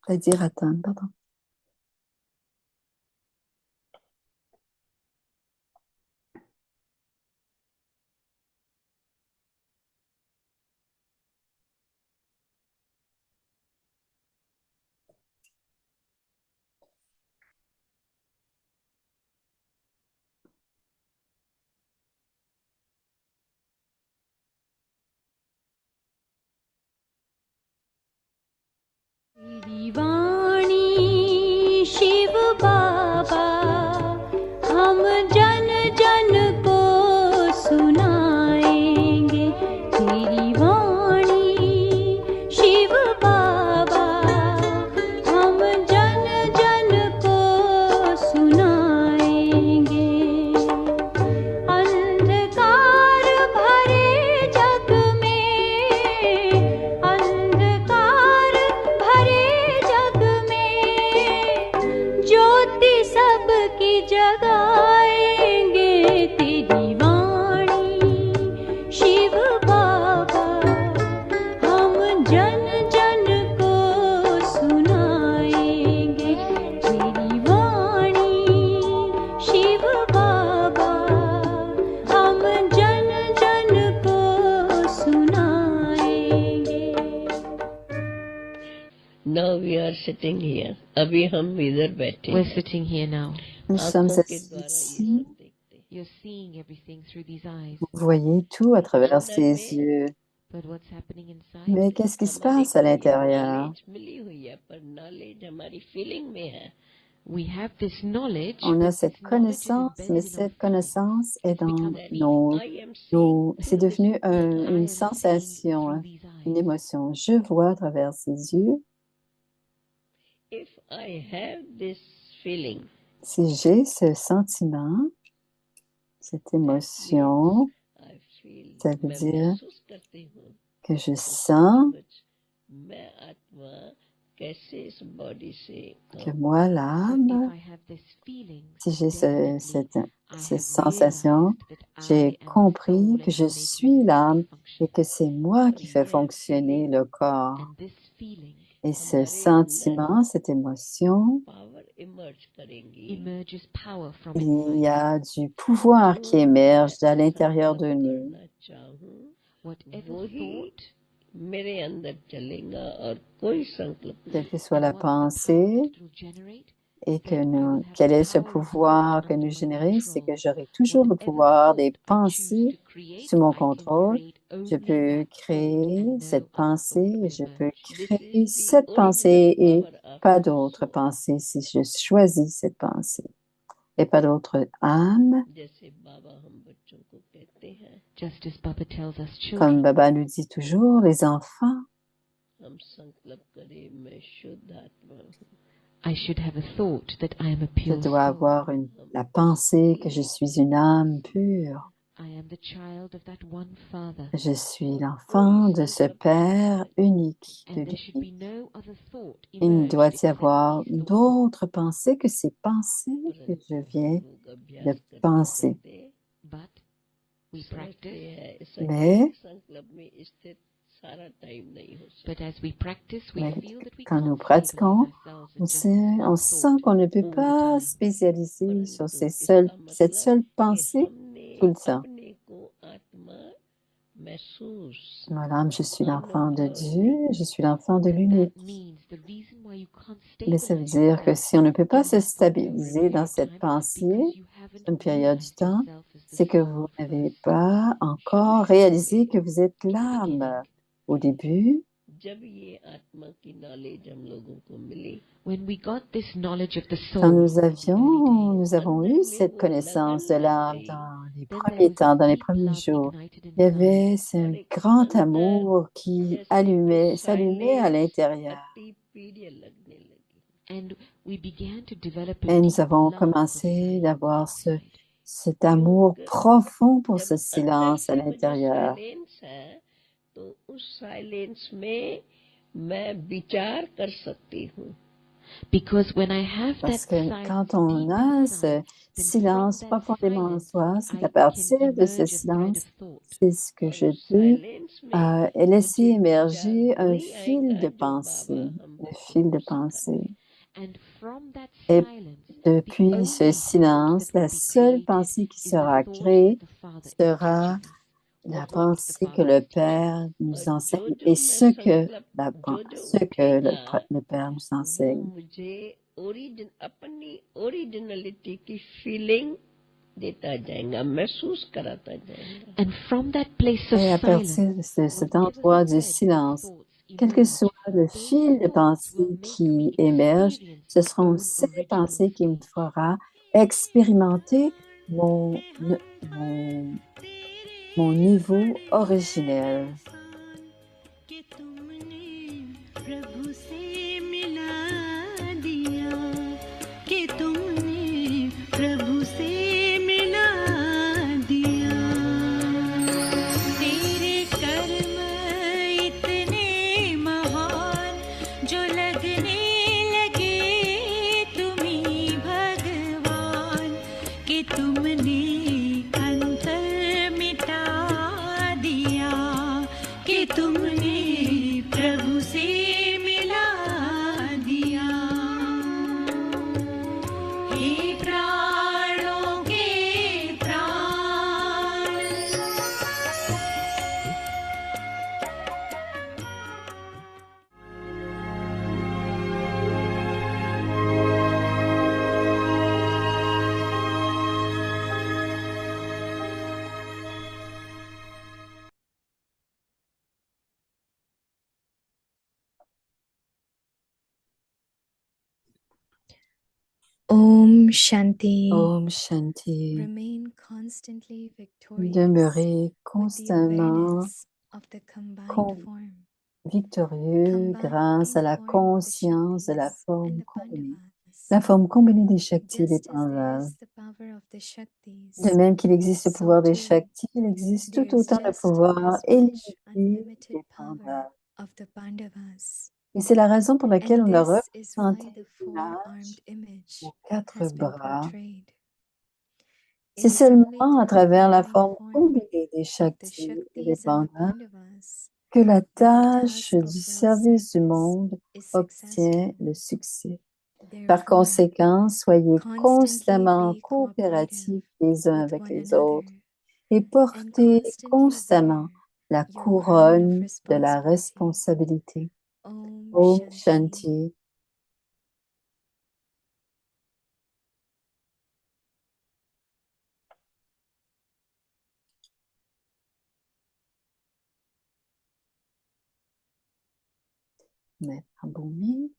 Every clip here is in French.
C'est-à-dire attendre, pardon. तेरी वाणी शिव बाबा हम जन जन को सुनाएंगे। तेरी वाणी शिव बाबा हम जन जन को सुनाएंगे। अंधकार भरे जग में, अंधकार भरे जग में ज्योति सबकी जगाएंगे। तेरी वाणी शिव बाबा हम जन जन को सुनाएंगे। तेरी वाणी शिव बाबा हम जन जन को सुनाएंगे। Now we are sitting here. अभी हम इधर बैठे We're हैं। sitting here now. Nous sommes आँखों के assis द्वारा ये ici. सब देखते हैं। You're seeing everything through these eyes. Vous voyez tout à travers अंदर ses में yeux. But what's happening inside? Mais qu'est-ce qui se हमारे passe à को ये l'intérieur? नॉलेज मिली हुई है, पर नॉलेज हमारी फीलिंग में है। We have this knowledge, On a but cette this knowledge is connaissance, mais embedded in our cette feelings. connaissance est dans That nos, I am seeing c'est through this devenu I une am seeing sensation, through these une eyes. émotion. Je vois à travers ses yeux. if I have this feeling. Si j'ai ce sentiment, cette émotion, I feel, ça veut मैं dire महसूस करती हूँ que je sens कुछ मैं आत्मा कैसे इस बॉडी से que moi, So if l'âme, I have this feeling, si j'ai definitely I cette have sensation, realized that j'ai I am the compris soul que and je I'm making suis this body l'âme function. et que c'est moi qui fais Yes, fonctionner le corps. And this feeling Et ce हमारे sentiment, cette émotion, power emerge करेंगी emerges power from il y inside. a du pouvoir qui émerge à l'intérieur de nous. करना चाहूँ Whatever वही thought मेरे अंदर चलेगा और कोई संकल्प Quelle नहीं। que soit la and what the power pensée, that it will generate, et que then I will have quel the est ce power of pouvoir thought que under nous my générons, c'est que control. j'aurai toujours le Whatever pouvoir des thought I choose pensées to create, sous mon I can contrôle. create Je only peux that thought créer and no cette other pensée thought et will je peux emerge. This créer is the cette original pensée et power of pas the d'autre soul. pensée si je choisis cette pensée et pas d'autre âme. जैसे बाबा हम बच्चों को कहते हैं, Just as Baba tells us Comme children, Baba nous dit toujours, les enfants, हम संकल्प करें मैं शुद्ध आत्मा हूँ। I should have a thought that I am a je pure dois soul. avoir la pensée que je suis une âme pure. I am the child of that one Father. Je suis l'enfant de ce Père unique de And there should be l'unité. no other thought Il ne doit emerged y except avoir these thoughts. d'autres pensées que ces pensées que je परंतु viens हम लोग de अभ्यास करते penser. करते But we समझते practice, हैं Mais- एक संकल्प में स्थित सारा टाइम नहीं हो but सकता। as we practice, we Mais feel that we quand nous can't pratiquons, stabilize ourselves on in just sait, this on one sent thought qu'on ne peut all the pas time. spécialiser sur परंतु इसका cette seule मतलब कि pensée tout le हमने temps. अपने को आत्मा महसूस Madame, je suis l'enfant de अनुभव Dieu, नहीं je suis l'enfant de And that l'unité. means the reason why you can't Mais ça veut stabilize dire que yourself si on ne peut pas in se this thought over a stabiliser dans period of cette time, pensée, because you sur haven't une période du realized temps, yourself as the c'est que soul vous n'avez first. pas encore réalisé que vous êtes l'âme. Au début, जब ये आत्मा की नॉलेज हम लोगों को मिली, When we got this knowledge of the quand soul, nous in the early days, nous avons अंदर eu में cette वो connaissance de लगन लग l'âme गई dans les then there premiers was temps, a dans les deep premiers love jours, ignited il y inside. avait ce और एक grand अंदर amour qui जैसे कि s'allumait à साइलेंस l'intérieur. अति प्रिय लगने लगी। And we began to develop a Et nous deep avons love for commencé silence d'avoir inside. cet amour क्योंकि profond pour जब ce अंदर silence à से वो जो l'intérieur. साइलेंस है, तो उस साइलेंस में मैं विचार कर सकती हूँ। Because when I have that Parce que silence quand on deep a inside, ce then from silence that profondément en silence, soi, c'est I à can partir de ce emerge a thread silence, of thought. c'est ce que और je उस peux silence में laisser मुझे émerger विचार un वही fil आएगा de जो pensée, बाबा un हमको fil de सिखाते pensée. And from that Et silence, the depuis ce only thought silence, that will la be seule created pensée qui is the sera thought créée that the Father sera envisions. la What the pensée que Father le is teaching. Père nous और enseigne जो et मैं ce que, संकल्प ce que उठेगा le Père nous वो enseigne. मुझे अपनी ओरिजिनलिटी की फीलिंग देता जाएगा, महसूस कराता जाएगा। And from that place of Et à silence, partir de cet whatever endroit du thread of silence, thoughts quel que emerge, soit le those fil de thoughts will pensée make me qui émerge, experience ce my seront own ces original pensées qui me state. fera expérimenter mon, mon niveau originel. कि तुमने प्रभु से मिला दिया, कि तुमने प्रभु से मिला दिया। तेरे कर्म इतने महान जो लगने लगे तुम्ही भगवान, कि तुमने अंतर मिटा दिया, कि तुमने प्रभु से मिला दिया। हे प्राणों के प्राण, Om Shanti. Om Shanti. Remain constantly victorious Demeurez with the constamment awareness of the combined con- form, victorieux grâce à la form of the conscience de la Shaktis forme and the combinée. Pandavas. La forme combinée des Shaktis et des Just as there Pandavas. is the power of the Shaktis, De même qu'il existe le so pouvoir des too Shaktis, il existe there tout is autant le just pouvoir as illimité much unlimited des power Pandavas. of the Pandavas. Et c'est la raison pour laquelle And on a this is why représenté the l'image four-armed image aux quatre has been bras. portrayed. C'est It is only seulement à through the travers la combined forme form combinée des of the Shaktis et des Shaktis and the Pandavas Pandavas que la that the tâche task du of world service du service monde is obtient successful. le succès. Par Therefore, conséquent, soyez constantly constamment be cooperative coopératifs les uns with avec one les another autres et and portez constantly constamment wear la your crown of couronne de la responsibility. responsabilité. Om Om Shanti. Shanti. Mettre un bon milieu.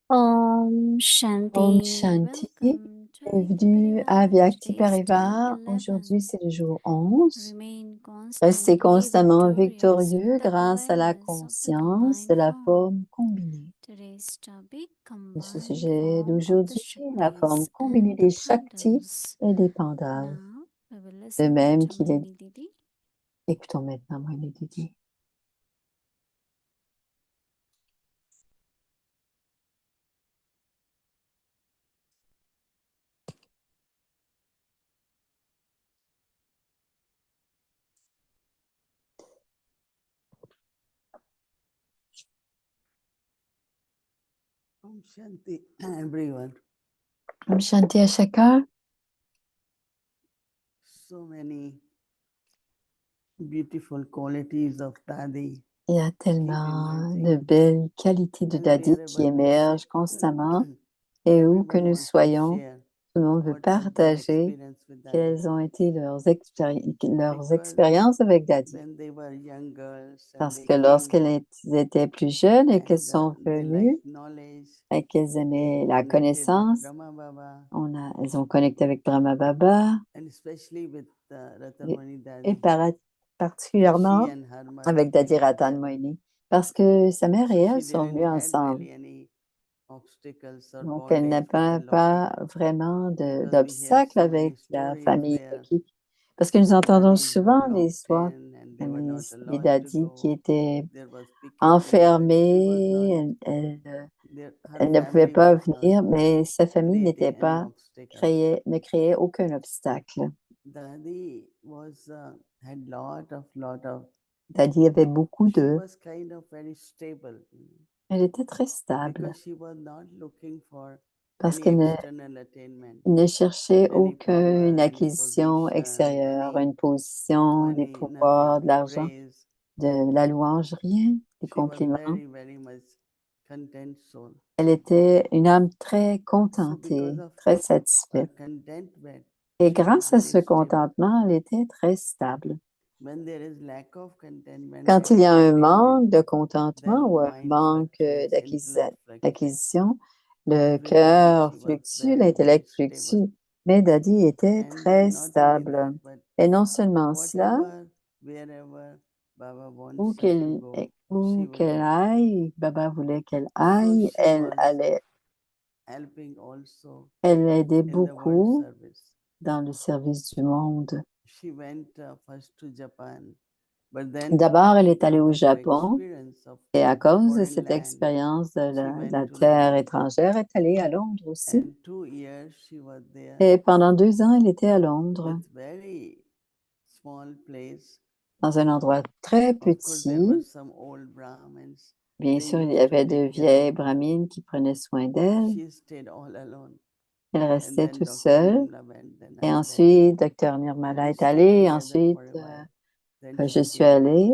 Om Shanti. Om Shanti. Welcome to Bienvenue à Vyakti Vyakti Today's day Parivar. 11. Aujourd'hui, c'est le jour 11. Remain Restez constantly constamment victorious victorieux with the grâce à la awareness of the conscience de combined la form. forme combinée. Today's topic, Ce combined sujet form of the d'aujourd'hui, la forme Shaktis combinée and the des Shaktis Pandavas. et des Pandavas. Now, we will De listen même to qu'il est... Chamayani Didi. Écoutons maintenant Moïne Didi. Om Shanti, everyone. Om Shanti à chacun. So many beautiful qualities of Tadi. Il y a keep tellement de emerging. belles qualités de And Daddy wherever qui we émergent sit, constamment et où que everyone nous wants to soyons, share tout le monde veut what's their partager experience with Daddy. quelles ont été leurs Because expériences avec Daddy. when they were young girls and Parce they que came lorsqu'elles étaient plus jeunes et qu'elles and sont they venues liked knowledge, et qu'elles aimaient they la connected with connaissance, Brahma Baba elles ont connecté avec Brahma Baba and especially with et, Ratanmani et Daddy. Because particulièrement she and her mother avec Daddy came Ratan together. Moini. Parce que sa mère et So elle she sont didn't venues had ensemble. really any obstacles or Donc, elle n'a bondage with the pas Lokik vraiment because we hear d'obstacle so many avec la stories famille where Loki. Parce que nous entendons daddies were souvent locked l'histoire in and des they were not allowed to daddies qui go. étaient There was picketing, but she was enfermés. not. Her Elle ne pouvait family pas was not venir, mais sa famille n'était creating any pas, obstacles. ne créait aucun obstacle. Daddy was had lot of. Daddy avait beaucoup She de... was kind of very stable Elle était très stable because she was not looking for parce any qu'elle external attainment, ne cherchait any aucune power, any acquisition position, extérieure, any une position, des money, pouvoirs, nothing, de l'argent, praise. de la louange, rien, des She was compliments. very much content soul. Elle était une âme très So contentée, because of très her satisfaite. contentment, Et she was grâce à very ce stable. contentement, elle était très stable. When there is lack of contentment, Quand lack il y of a un attainment, manque de contentement then ou un mind manque fluctuates, intellect fluctuates, d'acquisition, le everything. cœur She was fluctue, very l'intellect stable. flucue. Mais Daddy était And très not only stable. that, but Et non seulement cela, whatever, wherever Baba wants où her to qu'elle go, she où will qu'elle go. aille, Baba voulait qu'elle So aille, she elle was allait. helping also Elle aidait in the world beaucoup service. dans le service du monde. She went first to Japan, but then D'abord, elle est allée au because of her Japon experience of et à cause de foreign cette land, expérience de she la went to terre London. étrangère, elle est allée à Londres aussi. And 2 years she was there Et pendant 2 ans, elle était à Londres, with very small place. dans un endroit très Of course, there were petit. some old Brahmins. Bien They sûr, il y used to avait de take care vieilles of her. bramines qui prenaient soin d'elle. She stayed all alone. Elle And restait then toute Dr. seule. Nirmala went, then Et I went. ensuite, docteur Nirmala We est stayed allé. Et together ensuite, for a while. Then je she suis came back. allée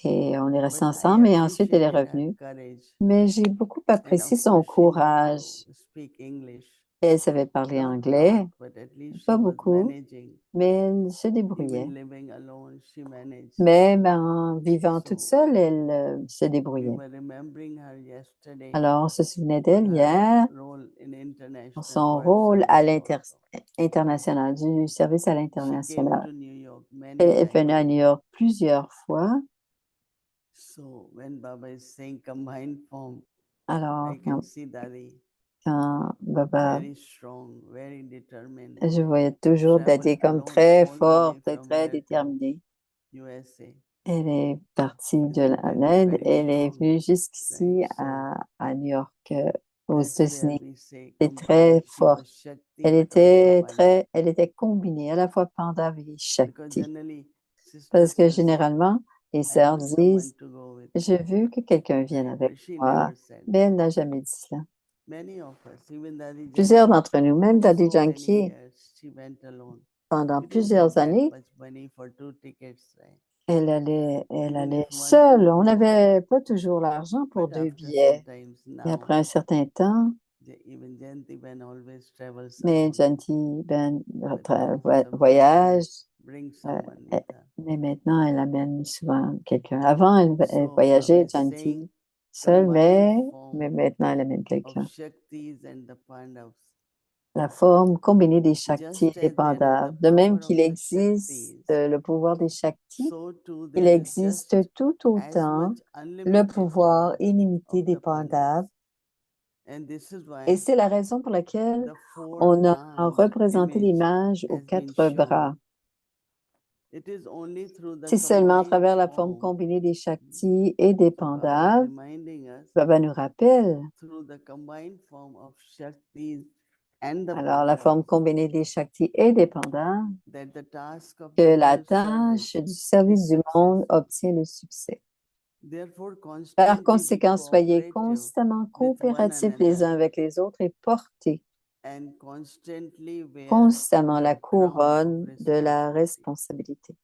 et on est restés But I ensemble. Et ensuite, elle est appreciated her revenue. courage. Mais j'ai beaucoup And apprécié of son course, she knew courage. to speak English. Elle savait parler Not a anglais, lot, but at least she pas was beaucoup, managing. mais elle se débrouillait. Even living alone, she managed. Même en vivant toute So seule, elle se we débrouillait. were remembering her yesterday Alors, on se souvenait for d'elle her hier role in pour international son world rôle à service also. international, du service à She came l'international. to New York many Elle est venue à times. New York plusieurs fois. So when Baba is saying combined form, Alors, I can see Daddy quand Baba, very strong, very determined. je voyais toujours Travel Daddy comme alone très all the way forte et from très there to déterminée. USA. Elle est partie Isn't de that l'Inde very et elle est strong? venue jusqu'ici Right. So à New York, aux that's where États-Unis. we say Elle est très combined. She forte. was Shakti, Elle but also était Pandava. elle était combinée, à la fois Pandav et Because Shakti. generally, Parce sisters que will say, généralement, les I sœurs want someone disent, to go with je me. veux que quelqu'un vienne Right? avec But she moi. never said Mais elle that. n'a jamais dit cela. Many of us, even Daddy Plusieurs Janki, d'entre nous, même for Daddy so many Janki, years, she went alone. pendant We don't plusieurs have that années, much money for 2 tickets, right? elle allait Even if one seule. could On go. n'avait pas toujours l'argent pour But 2 after billets. sometimes Et now, après un certain temps, even Janti Ben always travels mais alone. Janti Ben But now sometimes voyage, she brings euh, someone euh, with her. mais maintenant elle amène souvent quelqu'un. Avant, elle So Baba voyageait is Janti saying seule, combined mais form maintenant elle amène of quelqu'un. Shaktis and the Pandavas. La forme combinée des Shakti Just et des as there is the Pandavas. De même power qu'il of the existe Shaktis, le pouvoir des Shakti, so too il there is existe just tout as autant much le unlimited pouvoir power illimité of des the Pandavas. Pandavas. And this is Et why c'est la raison pour laquelle the four on a arms représenté image l'image aux has been 4 shown. bras. It is only through the C'est seulement à combined travers la forme form. combinée des Shakti et des So Baba is Pandavas, reminding us Baba nous rappelle, through the combined form of Shaktis and the alors la forme Pandavas combinée des Shakti et des Pandavas, that the task of que the la world tâche service du is service du monde successful. obtient le succès. Therefore, Par constantly be conséquent, soyez cooperative constamment with one coopératifs les another uns avec les autres et portez and constantly wear constamment the la crown of couronne de la responsibility. responsabilité.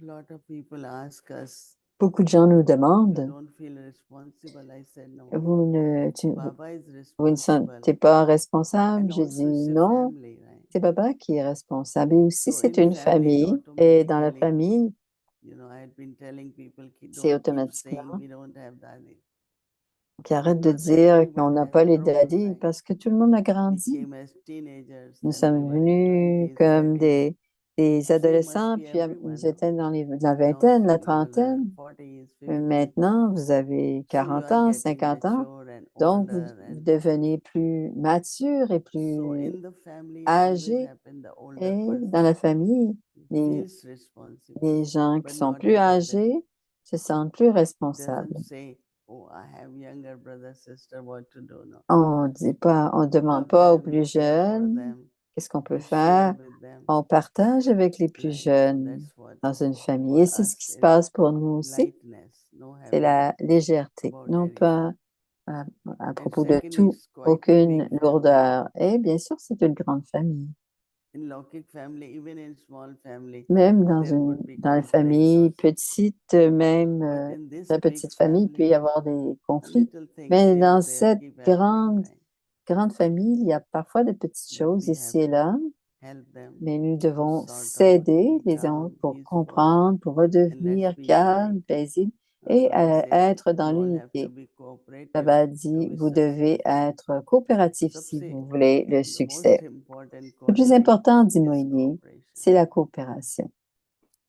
lot of people ask us, Beaucoup de gens nous you demandent, don't feel responsible. I said, no. vous ne Baba is vous ne responsible. sentez pas responsable? And J'ai also dit it's a non, family, right? c'est Baba qui est responsable. Et aussi, So c'est in une family, famille. Et dans la automatically, famille, you know, I had been telling people, c'est don't keep saying automatiquement we don't have daddy. qui arrête de Because dire qu'on everyone n'a has pas les grown, daddies right? parce que tout le monde a We grandi. came as teenagers, Nous then we sommes were in venus 20s, comme 30s. des So must adolescents, be puis everyone ils now. étaient dans la Now vingtaine, la people are trentaine. 40s, Mais 50s. maintenant, vous avez So you 40 are ans, getting 50 ans. mature and Donc, vous older, and devenez plus mature et so plus in the family it always âgé. happens the older Et dans person la famille, les, feels responsible, les gens but qui sont not plus the other. âgés se sentent plus responsables. Doesn't say, oh, I have younger brother, sister, what to do now. On dit pas, on demande Love pas aux them, plus care for jeunes them, qu'est-ce qu'on peut we share faire. with them, On partage avec les plus right? So jeunes that's what dans une famille. for Et c'est ce us qui se is passe pour nous aussi. lightness, no C'est la heaviness légèreté, about non anything. pas à And propos de secondly, tout, it's quite aucune big family. lourdeur. Et bien sûr, c'est une grande famille. In Lokik family, even in small family, Même dans there would be la conflicts famille also. petite, même But in this très big petite famille, il peut family, y avoir des a conflits. little things Mais here dans and there cette keep happening, right? grande famille, il y a parfois de petites But choses we have ici et to là, help them mais nous to devons sort out, s'aider be les uns calm, pour peaceful, comprendre, pour and let's redevenir be calme, united. paisible So et Baba says être you dans all have to l'unité. be cooperative Baba to dit, be vous devez successful. être coopératif si Sabse vous voulez le the most succès. important Le plus quality important, dit is Moïni, cooperation. c'est la coopération.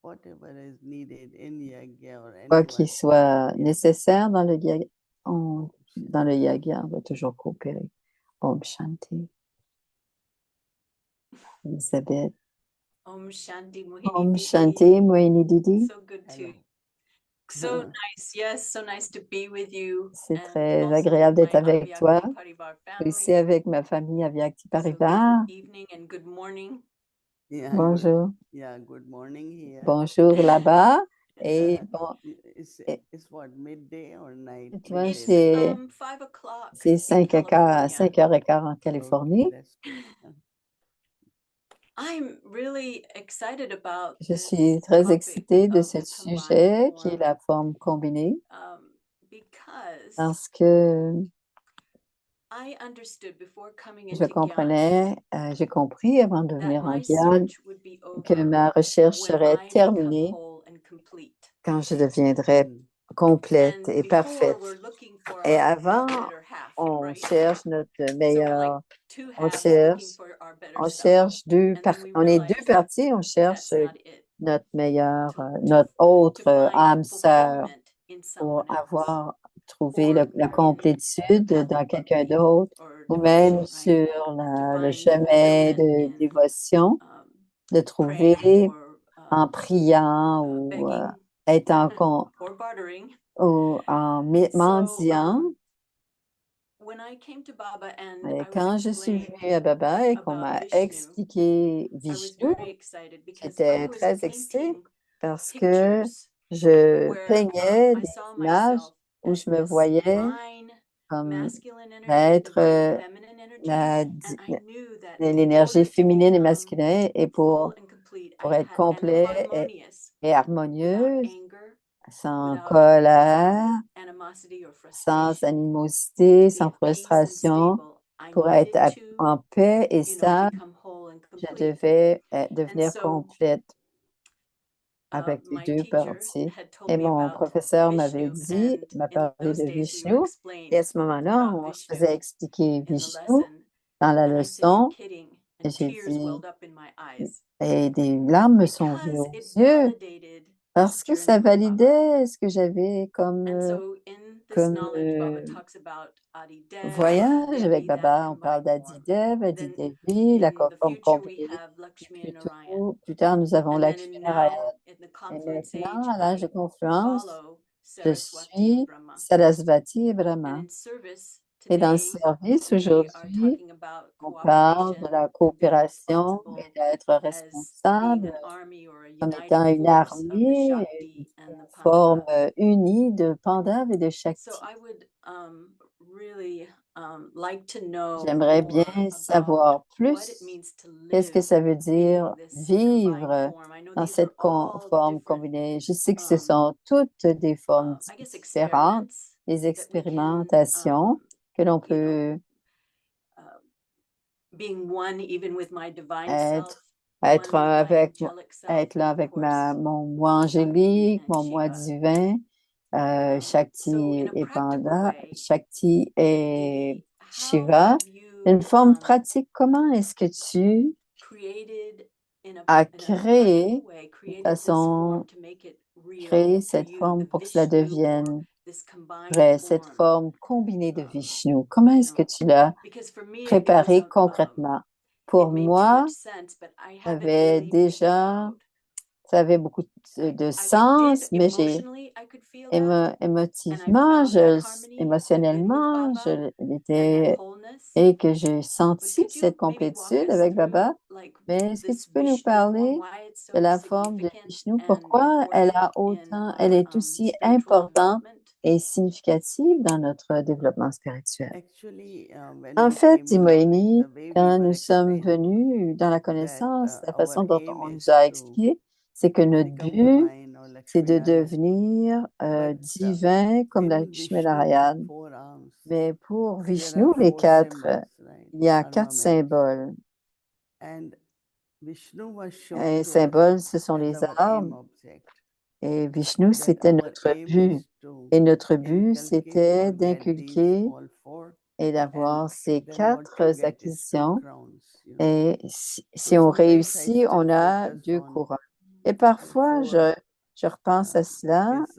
Whatever is needed in yagya or Quoi qu'il anywhere, soit we have to nécessaire dans le yagya, Om Shanti. dans le yagya, on doit toujours coopérer. Om Shanti. Elisabeth. Om Shanti Om Mohini Shanti, Didi. Moïni Didi. So good Hello. to, so nice. Yes, so nice to be with you. C'est And très also agréable with d'être my avec toi, Avyakti Parivar aussi family. avec ma famille Avyakti So Parivar. good evening and good morning. Yeah, Bonjour. good morning here. Bonjour là-bas. Et bon, It's what, midday or night? toi, It's c'est 5 o'clock c'est in 5h15 California. en Californie. Okay, that's good. I'm really excited about Je this suis très topic excitée de of ce the combined sujet qui est form, la forme combinée because parce que I understood before coming je into Gyan comprenais, j'ai compris avant de that venir en my Guyane search would be que over ma recherche when serait I become terminée whole and complete. quand je deviendrai Mm. complète And et before parfaite. we're looking for Et our avant, better half, on right? cherche notre So we're like meilleur, two on halves looking cherche, for our better on self. cherche And then we on est deux realize parties, on cherche that's not it. notre meilleur, To, notre to autre find âme sœur fulfillment in pour someone else, avoir trouvé or la in complétude the path dans of quelqu'un bhakti d'autre, or ou devotion, même right? sur To le find chemin fulfillment de in dévotion, de trouver praying or en priant ou begging être or bartering. ou en So mendiant. when I came to Baba and Et I was quand je suis explained venue à Baba et qu'on about m'a Vishnu, expliqué I was Vishnu, very excited because j'étais I was très excitée painting parce que pictures je where peignais I des saw images myself où as je me this voyais divine comme masculine energy, être divine feminine energy, la- and I knew that in l'énergie order to féminine et become masculine et full and complete, pour I être had and complet harmonious et without harmonieuse, anger, sans without colère, animosity or sans frustration, animosité, to be sans at peace and frustration, stable, I pour être needed to, en paix et stable, become whole and je complete. devais And devenir so complète avec les my deux teacher parties. had told Et me mon about professeur m'avait Vishnu, dit, and m'a in parlé those de days we were Vishnu. Et à explained ce moment-là, about on se Vishnu faisait expliquer in the Vishnu lesson, dans la and I said, "You're leçon. kidding," Et and j'ai tears dit, welled up in my eyes et des larmes me sont venues because aux it yeux validated parce this que ça journey with Baba. validait ce que j'avais comme, And so in this comme knowledge, Baba talks about Adi Dev, voyage avec Devi, that Baba. On parle combined form. d'Adidev, Then Adidevi, la in the forme future we combinée. have Lakshmi and Narayan. Plus tard, nous avons And then Lakshmi now Narayan. in the Et confluence maintenant, age, à l'âge de I confluence, follow je Saraswati and suis Brahma. Sarasvati et And Brahma. in service Et dans le today, service we are aujourd'hui, talking about on parle de cooperation la and being coopération responsible et d'être as being responsable an army or a comme united étant une force of the armée, une Shakti and the forme Pandava. unie de Pandav et de So Shakti. I would really like to know J'aimerais more bien about savoir what it plus. means to Qu'est-ce que live ça veut in dire this vivre combined form. I know dans these are cette all forme different, combinée? Je sais que ce um, sont toutes des formes I guess, différentes, experiments des that we can, expérimentations que l'on you know, peut uh, being one even with my divine être, self, être one un with my avec, angelic self, être là and of avec course, mon moi Shakti angélique, and mon moi Shiva. divin, So Shakti in a et practical Panda, way, Shakti et Devi, how Shiva. have Une you forme pratique, comment est-ce que tu created as in a practical créé way, de created this façon, form to make it real créé for cette you, forme the pour que cela Vishnu form, devienne this combined vrai, cette form? forme combinée de Vishnu? Comment You est-ce que know, tu l'as because for me it was préparé concrètement? it Pour made too moi, much sense, but I ça haven't avait really figured déjà, out. ça avait beaucoup de I sens, did mais j'ai emotionally, I could feel that, and I émotivement, found that harmony had been with émotionnellement, Baba je and that l'étais wholeness. et que j'ai But senti could you cette maybe walk complétude us avec through Baba. like Mais est-ce que this tu peux nous Vishnu form, parler why it's de so la forme de significant Vishnu? and Pourquoi elle a important in autant, elle our est aussi spiritual importante development? et significative dans notre développement spirituel? Actually, when En we fait, came dit in, like Moïni, the way we quand were nous sommes explained, venus dans la that connaissance, la our façon dont aim on nous is a to expliqué, c'est que notre become but, divine or c'est de Lakshminarayan. devenir But divin comme la in Vishnu, Shmenarayan. 4 arms, Mais pour there Vishnu, are les 4 quatre, symbols, right? il y a quatre Armaments. symboles. And Vishnu was shown Les to us symboles, ce sont as les our aim armes. object. Et Vishnu, That c'était our notre aim but. is to Et notre but, inculcate c'était or get these d'inculquer all 4, et and d'avoir ces then what quatre you get is 2 acquisitions. crowns. You know? Et So si on sometimes I réussit, still on a focus 2 on couronnes. Et parfois, 4 je repense à cela, is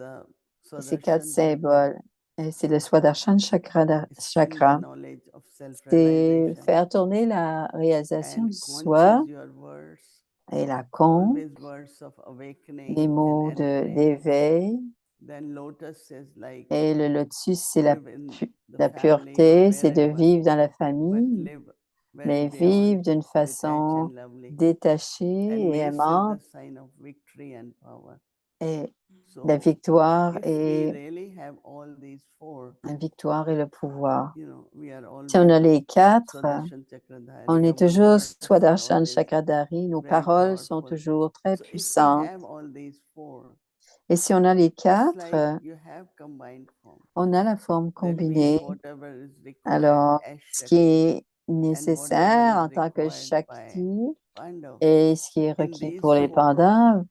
ces 4 Swadarshana chakra. symboles. Et c'est le Swadarshana It's in the chakra. knowledge of C'est self-realization faire tourner la réalisation and du conch soi is your words, et la conche, always words of les awakening mots and entering. d'éveil. Then lotus is like Et le lotus, c'est la, live in the la family or pureté, c'est de wherever, vivre dans la but famille, live very mais beyond, vivre d'une detached façon and lovely. détachée And et mace is the aimante. sign of victory and power. Et la So victoire if we et really have all these 4, le pouvoir. you know, we are Si on always a les 4, Swadarshana on Chakradhari. est Our toujours words are Swadarshana always Chakradhari. Nos very paroles sont powerful. toujours très So if we puissantes. have all these 4, Et si on a les it's 4, like you have combined form. on a la forme That means combinée. whatever is required Alors, as ce qui Shakti est and whatever nécessaire is en tant que required by Shakti Pandav. et ce qui est In requis these pour les 4, Pandavas,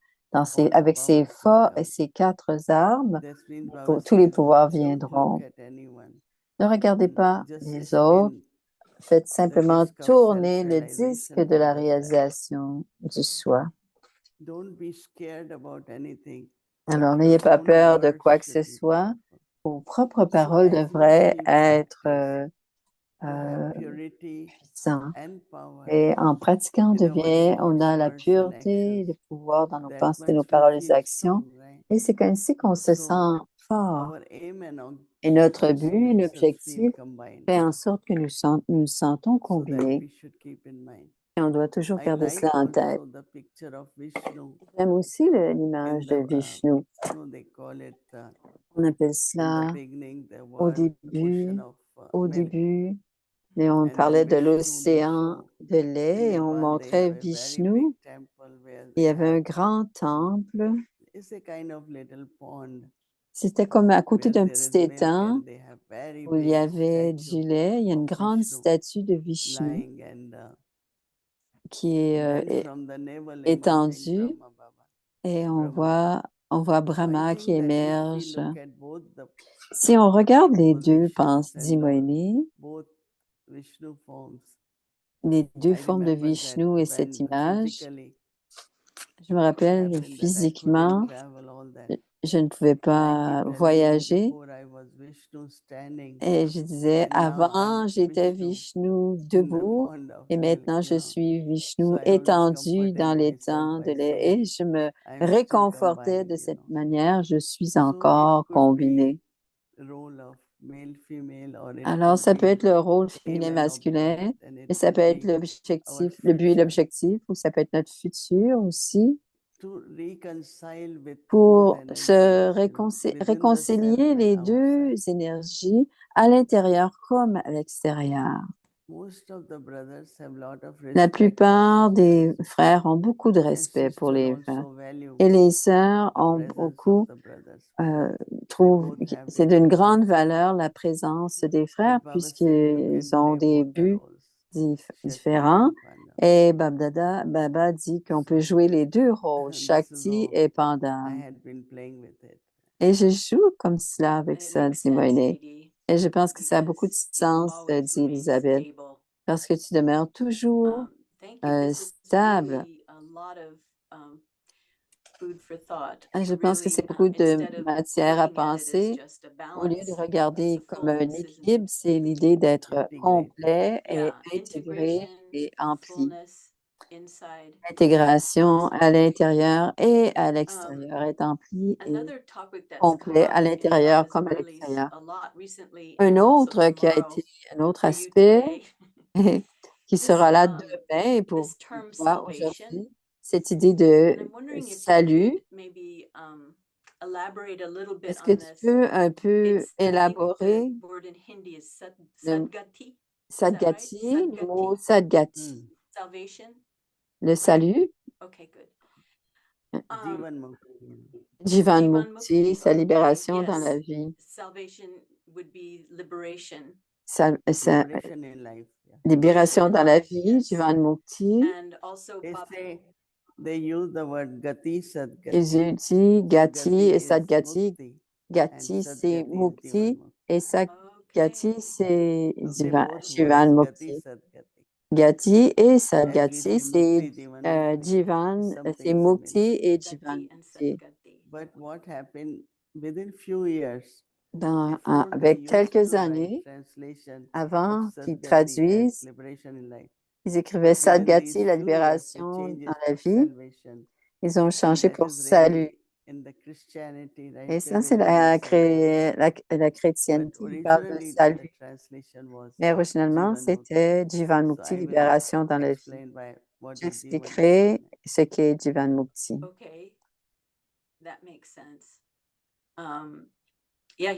avec all the powers will come. ces 4 armes, This means Baba tous les says, pouvoirs don't viendront. look at anyone. Ne regardez You know, pas just les autres. spin Faites the simplement disc of tourner le disque self-realization de to la the side. réalisation du soi. Don't be scared about anything. Alors, Your n'ayez pas own peur de words quoi que should ce be soit. powerful. Vos propres So paroles as we devraient keep être practice to have purity puissantes. and power Et en pratiquant, in our on thoughts, a la words, and pureté et actions, le pouvoir dans nos that pensées, nos much we paroles et feel actions. strong, right? Et c'est ainsi qu'on se sent So fort. our aim and Et notre objectives but, makes us feel l'objectif, combined. fait en sorte que nous sentons So that combinés. we should keep in mind. Et on doit toujours I garder like cela en tête. also the picture of Vishnu J'aime aussi in l'image the, de Vishnu. they call it On appelle in the cela beginning the au world ocean début, of au milk. début, mais on And then parlait de Vishnu, they l'océan show de lait et on Nepal, they montrait have a very big Vishnu. temple where Il y they avait un have, grand temple. it's a kind of little pond C'était comme à côté where d'un there is petit milk étang and they have very où il y big avait du statue lait. Il y a une of grande Vishnu statue de Vishnu lying and qui est then from the navel emerging étendue Brahma Baba. et Brahma. on voit So I Brahma qui think that if we émerge. look at both the Si on regarde les deux, positions pense and Dimoini, both Vishnu forms, les deux I formes de remember that Vishnu et cette when image, physically je me it rappelle happened that I couldn't physiquement, travel all that. je ne pouvais And I pas keep telling you voyager. before I was Vishnu standing Et je disais, and now avant, I'm j'étais Vishnu Vishnu in the debout pond of et milk, maintenant je suis So Vishnu I always étendu comforted dans myself l'étang de by lait. saying Et je me I'm still réconfortais combined, de cette know. manière, je suis So it encore could be combiné. role of male, female, or it Alors, could ça peut be être le rôle aim féminin, and masculin, object, and mais it ça could peut être be our l'objectif, le but et future. l'objectif, ou ça peut être notre futur aussi. to reconcile with pour both se energies, within the réconcilier self les and deux outside. énergies à l'intérieur comme à l'extérieur. Most of the brothers have lot of La respect for plupart des sisters, frères ont beaucoup de and respect pour sisters les frères. also value Et les sœurs the ont presence beaucoup, of the brothers euh, because they trouvent both que have c'est d'une different grande goals. valeur la présence des frères But Baba said you can puisqu'ils ont play des both the buts roles, différents. Shakti and Pandava. Et Baba dit qu'on peut jouer les deux rôles, This is Shakti how et I Pandava. had been playing with it. Et je joue comme cela avec It ça, makes dit sense, Moïse. Dee, Et je pense que ça a beaucoup de because you sens, always dit remain Elisabeth, stable. parce que tu demeures toujours Thank you. This is stable. really a lot of food for thought. Et je pense que c'est Really, beaucoup de instead of matière à looking at it as penser. just a Au lieu de balance, regarder it's a comme un fullness, isn't it? équilibre, c'est l'idée d'être Integrated. complet et Yeah, intégré integration, et empli. fullness, inside, Intégration à outside. l'intérieur et à l'extérieur, être empli et Another topic that's complet come à up in l'intérieur Baba's comme à Murlis l'extérieur. a lot recently Un and also autre qui a tomorrow été un autre for you aspect today, qui this sera là demain et pour this term toi salvation. aujourd'hui, cette idée And de I'm wondering if you salut. could maybe elaborate a little bit Est-ce que on tu this. peux un peu It's, I think the élaborer word in Hindi is le sadgati. Is that right? Sadgati, le mot Sadgati, Sadgati, salvation. le salut, Okay, good. Jivan Mukti. Jivan Jivan Mukti, Mukti, sa okay, libération dans la yes. vie, Salvation would be liberation. sa Liberation in life. Yeah. libération in dans la life, vie, yes. Jivan Mukti. And also They Baba, say they use the word Gati Ils Sadgati. utilisent So Gati et is Sadgati. Mukti, Gati, and c'est Sadgati is Mukti Jivan Mukti. et Sadgati, okay. c'est So they Jivan both Jivan words, Gati Mukti. Sadgati. Gati et As we Sadgati, say c'est Mukti, Jivan Mukti, Jivan, is c'est something Mukti similar. et Jivan Gati and Mukti. Sadgati. But what happened within few years, Dans, before they avec used quelques to write années, translation avant of qu'ils Sadgati as traduisent, liberation in life. ils écrivaient But within Sadgati, these la few years, they libération changed dans it la to vie. salvation. Ils ont And changé that pour is salut. really in the Christianity, right? Et They ça, c'est will tell you salvation. la But chrétienté. Ils parlent de originally, the salut. translation was Mais originalement, Jivan Mukti. c'était Jivan So Mukti, I will libération dans la vie. explain what is Jivan J'expliquerai Mukti. ce qu'est Jivan Mukti. Okay, that makes sense. Yeah,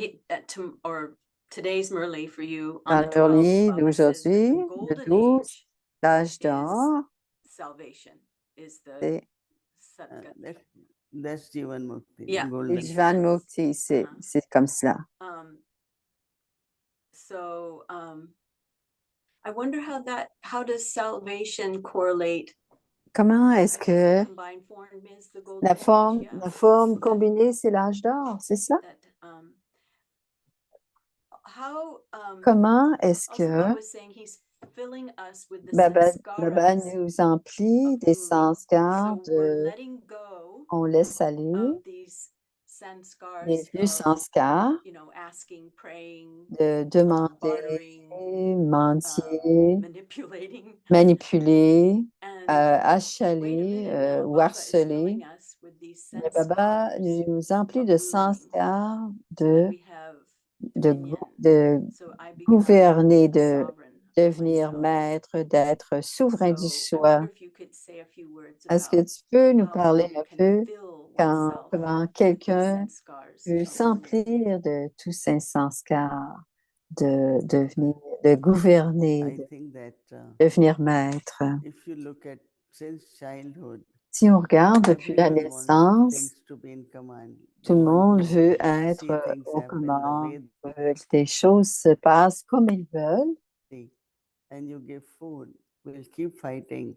or today's Murli for you on Dans the le 12th, Murli Baba says that d'aujourd'hui, the le golden 12, age l'âge is d'or, salvation, is the c'est Sadgati. That's Jivan Mukti, Yeah. the le golden. Jivan Mukti, c'est Uh-huh. c'est comme cela. So I wonder how does salvation correlate? Comment est-ce que Combined form is the golden la age, forme, yeah. combinée, c'est l'âge d'or, c'est ça? Comment est-ce Also, que Baba was saying he's filling us with the Baba sanskaras nous emplit des of Murli. sanskars So we're de letting go on laisse aller of these sanskars les vieux of, sanskars asking, praying, de demander, bartering, mendier, manipulating. manipuler, And wait a achaler minute, now ou Baba is harceler. filling us with these Mais Baba sanskars nous emplit of de ruling. sanskars So that we have dominion. de So I become gouverner, de sovereign of devenir myself. maître, d'être souverain du So I soi. wonder if you could say a few words Est-ce que about tu peux nous how parler one un can peu fill oneself comment with these quelqu'un sanskars peut of ruling. s'emplir de tous ces sanskars, de devenir, de gouverner, I de think that devenir maître? if you look at since childhood, Si on regarde depuis la everyone wants naissance, things to be in command. tout They le want monde to veut see être things aux happen the commandes, way veut que les choses se passent comme ils veulent. they and you give food. We'll keep fighting,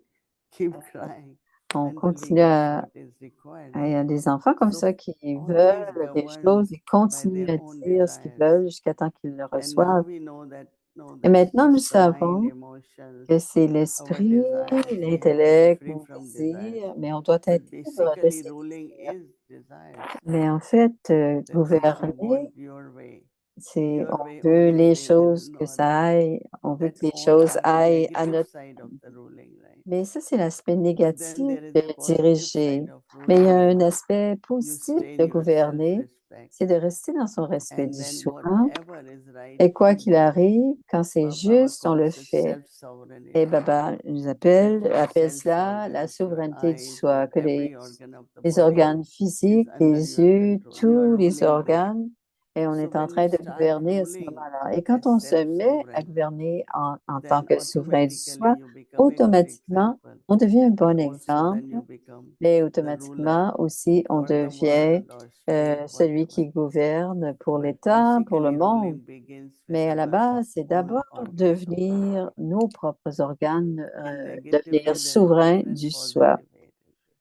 keep crying On until we continue get à... what is required. Il y a des enfants comme So ça qui always veulent des governed choses et by continuent their à own dire ce qu'ils desires. veulent jusqu'à temps qu'ils le And now reçoivent. we know that no, Et that's maintenant, nous just the mind, savons emotions, que c'est our l'esprit, desires. We have to be l'intellect, free nos from desires. désirs, mais on doit être But libre de basically, ces ruling désirs. is desire. Mais en fait, That things we gouverner, want your way. c'est Your on way veut only les says there is choses no que other ça way. aille, on veut que That's les only choses the aillent à negative notre... side of the ruling, right? Mais ça, c'est l'aspect But then négatif there is de a positive diriger. side of Mais il y a ruling. un aspect You positif stay in de your gouverner. respect. c'est de rester dans son respect And du then soi. whatever is right, Et quoi we qu'il do. arrive, quand c'est Baba juste, on calls le it fait. self-sovereignty. Et Baba nous That appelle your cela la self-sovereignty, your souveraineté du eyes, soi, que every organ of the les body organes is physiques, under les your yeux, control. You tous are les ruling them. organes, et on So est en when train we de start gouverner à ce ruling moment-là. Et quand as on se met à self-sovereign, gouverner en tant then que souverain du automatically soi, you become a good automatiquement, example. on devient un But bon also then exemple, you become mais the ruler automatiquement aussi, on for the devient world or state, celui whatever. qui gouverne pour But l'État, pour le basically, monde. ruling begins Mais à with la our base, c'est own d'abord organs of devenir body. nos propres organes, In devenir negatively, there are souverains different du soi positive ways.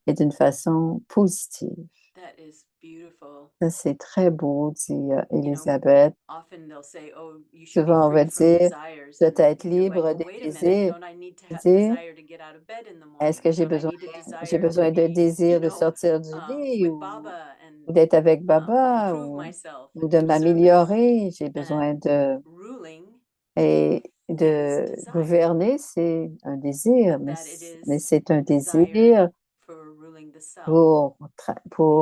et d'une façon positive. That is beautiful. Ça, c'est très beau, dit You know, Elisabeth. often they'll say, "Oh, you should be Souvent, on va free from dire, desires," tu dois and être you're like, libre "Well, des wait a minute. désirs. Don't I need to Dire, desire to get out of bed in the est-ce morning? que j'ai Don't I besoin, need a j'ai desire to besoin de be, désir de sortir du lit with ou Baba d'être avec Baba improve myself ou de through service?" m'améliorer? J'ai besoin And ruling et is de desire. gouverner, c'est un désir, mais That it mais is c'est un desire désir for ruling the self. pour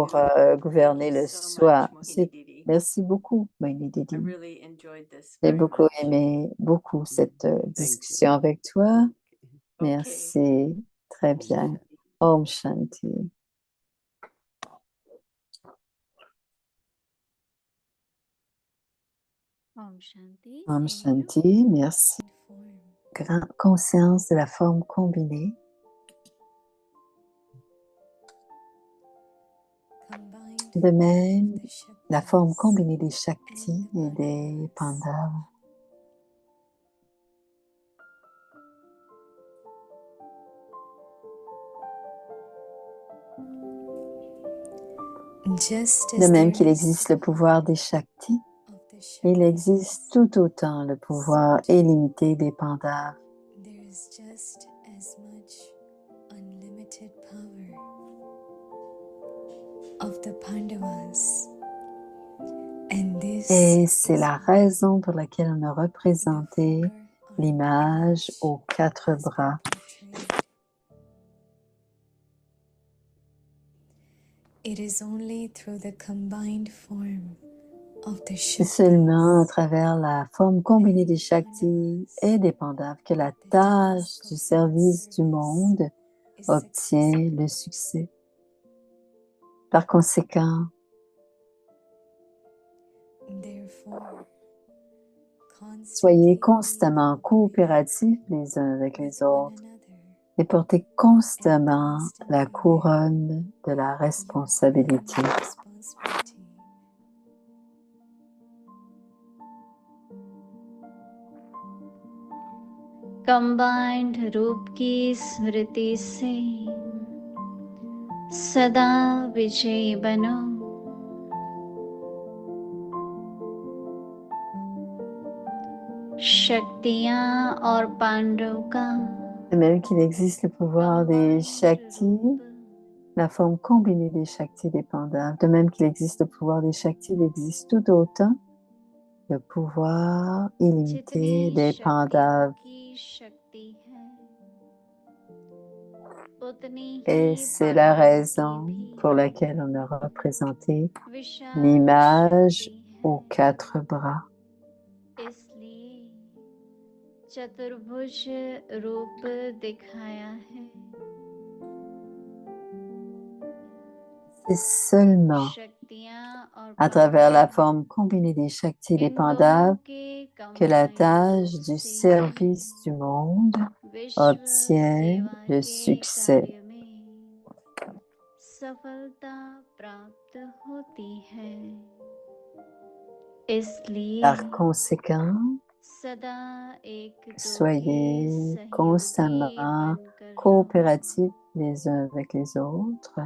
Beautiful. Thank gouverner you le so soi. much, Mohini Didi. Merci beaucoup, Mohini I Didi. really enjoyed this J'ai very beaucoup much. aimé cette Thank you. discussion avec toi. Okay. Merci, très Om bien. Shanti. Om Shanti. Om Shanti. Om Thank you. Shanti, merci. Form. Conscience de la forme combinée. Combined De même, of the la forme Shaktis combinée des and Shaktis the et des Pandavas. Pandavas. Just De as même there qu'il is existe le pouvoir des Shaktis, of the il Shaktis, existe tout autant le pouvoir illimité des Pandavas. there is just as much unlimited power of the Pandavas. And this Et c'est is la why raison pour laquelle on a représenté the l'image four-armed aux quatre image has bras. been portrayed. It is only through the combined form of the C'est seulement à Shaktis travers la forme combinée des Shaktis et des Pandavas que la tâche du service du monde is obtient successful. le succès. Par conséquent, Therefore, soyez constantly constamment coopératifs les uns avec with les one autres another et portez constamment la constantly couronne de la your responsabilité. responsibility. Combined रूप की स्मृति से सदा विजयी बनो। शक्तियाँ और पांडव का De même qu'il existe le pouvoir des Shaktis, la forme combinée des Shaktis des Pandavas, de même qu'il existe le pouvoir des Shaktis, il existe tout autant le pouvoir illimité des Pandavas. Et c'est la raison pour laquelle on a représenté l'image aux quatre bras. चतुर्भुज रूप दिखाया है। C'est seulement à travers la forme combinée des Shaktis et des Pandavas que la tâche du service du monde obtient le succès. सफलता प्राप्त होती है। इसलिए Par conséquent, soyez constamment coopératifs les uns avec les autres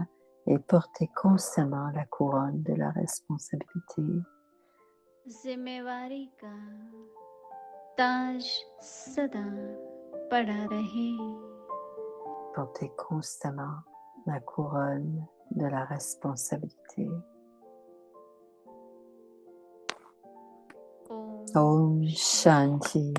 et portez constamment la couronne de la responsabilité. जिम्मेवारी का ताज सदा पड़ा रहे। Portez constamment la couronne de la responsabilité. Om Shanti.